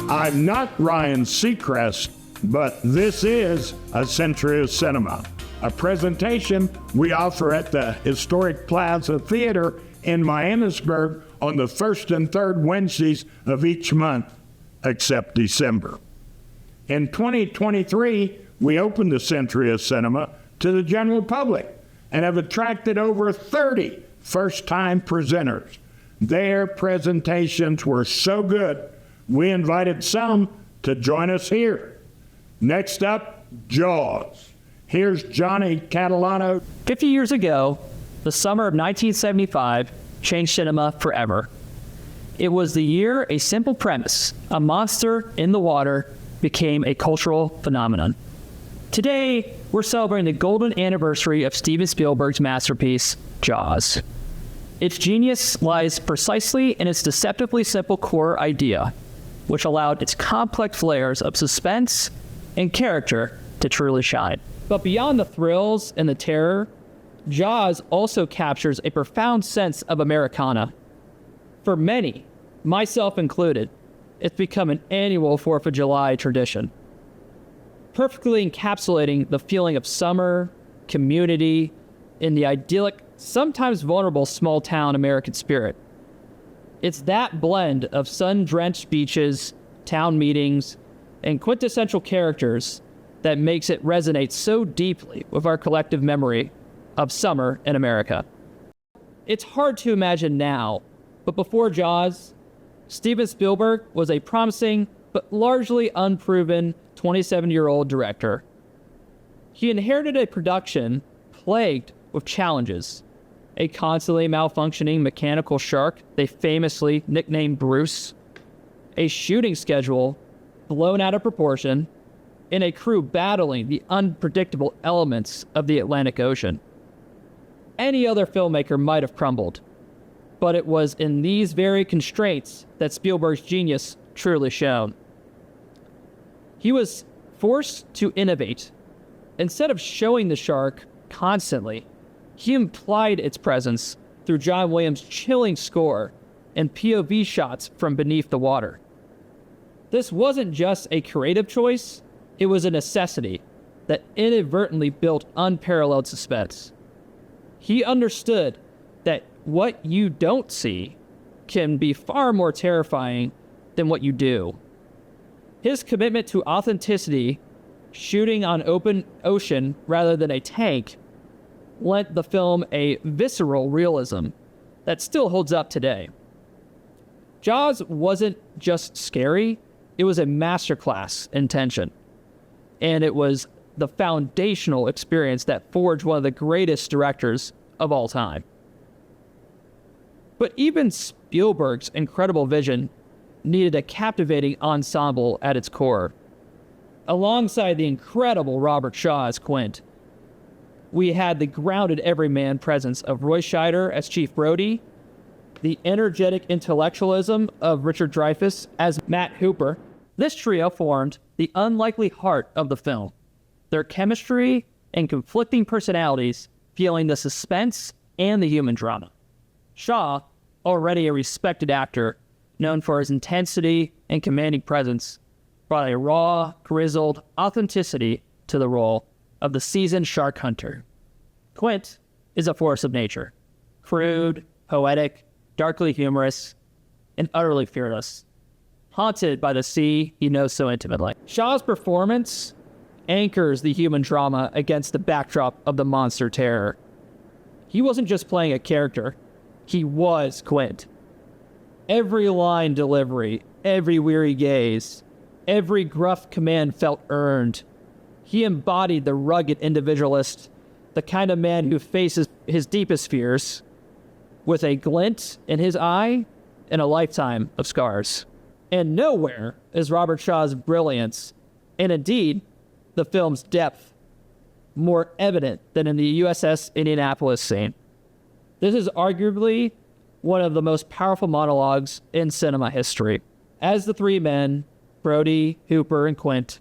I'm not Ryan Seacrest, but this is A Century of Cinema, a presentation we offer at the Historic Plaza Theatre in Miamisburg on the first and third Wednesdays of each month, except December. In 2023, we opened A Century of Cinema to the general public and have attracted over 30 first-time presenters. Their presentations were so good, we invited some to join us here. Next up, Jaws. Here's Johnny Catalano. 50 years ago, the summer of 1975 changed cinema forever. It was the year a simple premise, a monster in the water, became a cultural phenomenon. Today, we're celebrating the golden anniversary of Steven Spielberg's masterpiece, Jaws. Its genius lies precisely in its deceptively simple core idea, which allowed its complex layers of suspense and character to truly shine. But beyond the thrills and the terror, Jaws also captures a profound sense of Americana. For many, myself included, it's become an annual 4th of July tradition, perfectly encapsulating the feeling of summer, community, and the idyllic, sometimes vulnerable small-town American spirit. It's that blend of sun-drenched beaches, town meetings, and quintessential characters that makes it resonate so deeply with our collective memory of summer in America. It's hard to imagine now, but before Jaws, Steven Spielberg was a promising but largely unproven 27-year-old director. He inherited a production plagued with challenges: a constantly malfunctioning mechanical shark they famously nicknamed Bruce, a shooting schedule blown out of proportion, and a crew battling the unpredictable elements of the Atlantic Ocean. Any other filmmaker might have crumbled, but it was in these very constraints that Spielberg's genius truly shone. He was forced to innovate. Instead of showing the shark constantly, he implied its presence through John Williams' chilling score and POV shots from beneath the water. This wasn't just a creative choice, it was a necessity that inadvertently built unparalleled suspense. He understood that what you don't see can be far more terrifying than what you do. His commitment to authenticity, shooting on open ocean rather than a tank, lent the film a visceral realism that still holds up today. Jaws wasn't just scary, it was a masterclass in tension. And it was the foundational experience that forged one of the greatest directors of all time. But even Spielberg's incredible vision needed a captivating ensemble at its core. Alongside the incredible Robert Shaw as Quint, we had the grounded everyman presence of Roy Scheider as Chief Brody, the energetic intellectualism of Richard Dreyfuss as Matt Hooper. This trio formed the unlikely heart of the film, their chemistry and conflicting personalities fueling the suspense and the human drama. Shaw, already a respected actor, known for his intensity and commanding presence, brought a raw, grizzled authenticity to the role of the seasoned shark hunter. Quint is a force of nature, crude, poetic, darkly humorous, and utterly fearless, haunted by the sea he knows so intimately. Shaw's performance anchors the human drama against the backdrop of the monster terror. He wasn't just playing a character, he was Quint. Every line delivery, every weary gaze, every gruff command felt earned. He embodied the rugged individualist, the kind of man who faces his deepest fears with a glint in his eye and a lifetime of scars. And nowhere is Robert Shaw's brilliance, and indeed, the film's depth, more evident than in the USS Indianapolis scene. This is arguably one of the most powerful monologues in cinema history. As the three men, Brody, Hooper, and Quint,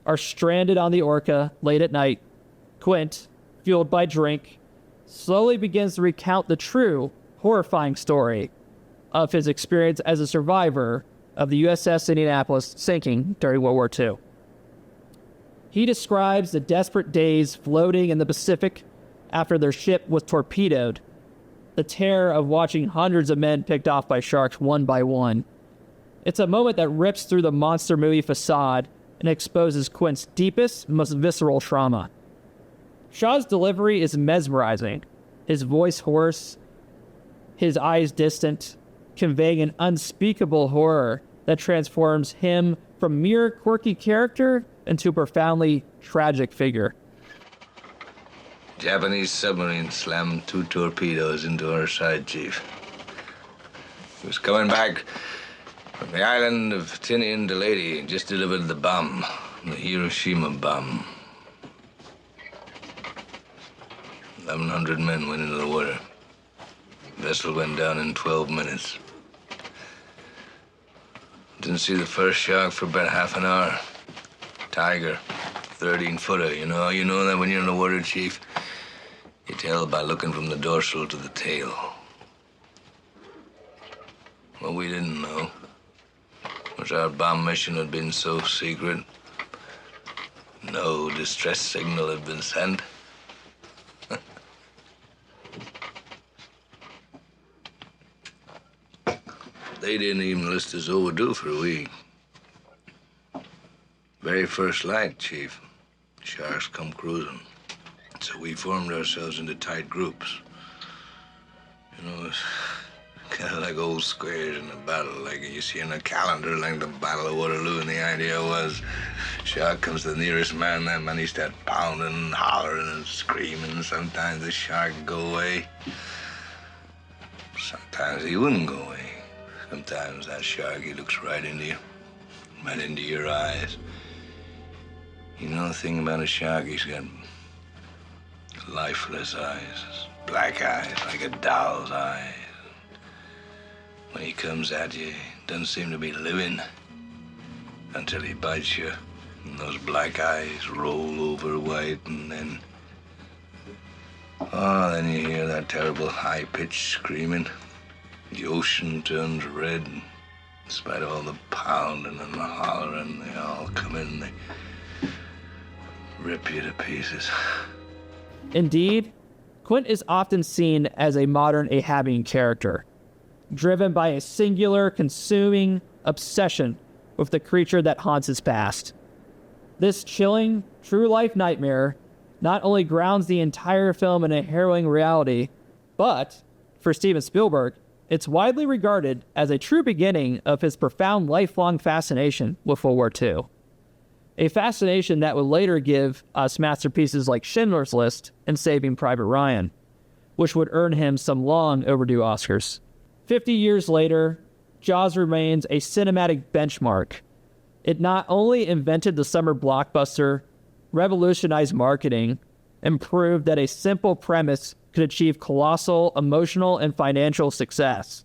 are stranded on the Orca late at night, Quint, fueled by drink, slowly begins to recount the true, horrifying story of his experience as a survivor of the USS Indianapolis sinking during World War II. He describes the desperate days floating in the Pacific after their ship was torpedoed, the terror of watching hundreds of men picked off by sharks one by one. It's a moment that rips through the monster movie facade and exposes Quint's deepest, most visceral trauma. Shaw's delivery is mesmerizing, his voice hoarse, his eyes distant, conveying an unspeakable horror that transforms him from mere quirky character into a profoundly tragic figure. Japanese submarine slammed 2 torpedoes into our side, Chief. He was coming back from the island of Tinian to Leyte and just delivered the bomb, the Hiroshima bomb. 1,100 men went into the water. The vessel went down in 12 minutes. Didn't see the first shark for about half an hour. Tiger, 13-footer, you know that when you're in the water, Chief? You tell by looking from the dorsal to the tail. What we didn't know was our bomb mission had been so secret. No distress signal had been sent. They didn't even list us overdue for a week. Very first light, Chief. Sharks come cruising. So we formed ourselves into tight groups. It's kind of like old squares in a battle, like you see in a calendar, like the Battle of Waterloo. And the idea was, shark comes to the nearest man, that man he starts pounding and hollering and screaming. Sometimes the shark would go away. Sometimes he wouldn't go away. Sometimes that shark, he looks right into you, right into your eyes. You know the thing about a shark, he's got lifeless eyes, black eyes, like a doll's eyes. When he comes at you, he doesn't seem to be living until he bites you. And those black eyes roll over white, and then you hear that terrible high-pitched screaming. The ocean turns red. In spite of all the pounding and the hollering, they all come in and they rip you to pieces. Indeed, Quint is often seen as a modern Ahabian character, driven by a singular, consuming obsession with the creature that haunts his past. This chilling, true-life nightmare not only grounds the entire film in a harrowing reality, but, for Steven Spielberg, it's widely regarded as a true beginning of his profound lifelong fascination with World War II. A fascination that would later give us masterpieces like Schindler's List and Saving Private Ryan, which would earn him some long overdue Oscars. 50 years later, Jaws remains a cinematic benchmark. It not only invented the summer blockbuster, revolutionized marketing, and proved that a simple premise could achieve colossal emotional and financial success,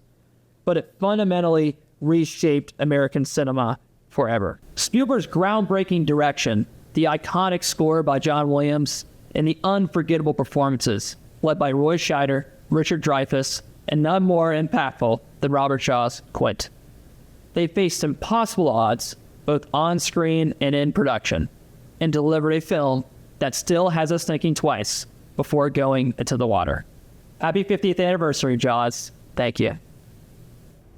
but it fundamentally reshaped American cinema forever. Spielberg's groundbreaking direction, the iconic score by John Williams, and the unforgettable performances led by Roy Scheider, Richard Dreyfuss, and none more impactful than Robert Shaw's Quint. They faced impossible odds, both on screen and in production, and delivered a film that still has us thinking twice before going into the water. Happy 50th anniversary, Jaws. Thank you.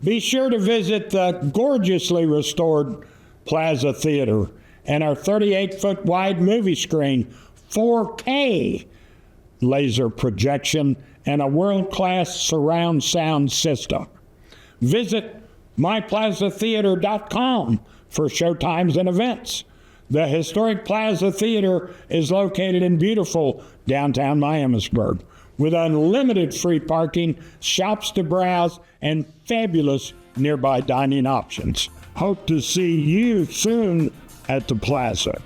Be sure to visit the gorgeously restored Plaza Theatre and our 38-foot wide movie screen, 4K laser projection, and a world-class surround sound system. Visit myplazatheater.com for showtimes and events. The Historic Plaza Theatre is located in beautiful downtown Miamisburg with unlimited free parking, shops to browse, and fabulous nearby dining options. Hope to see you soon at the Plaza.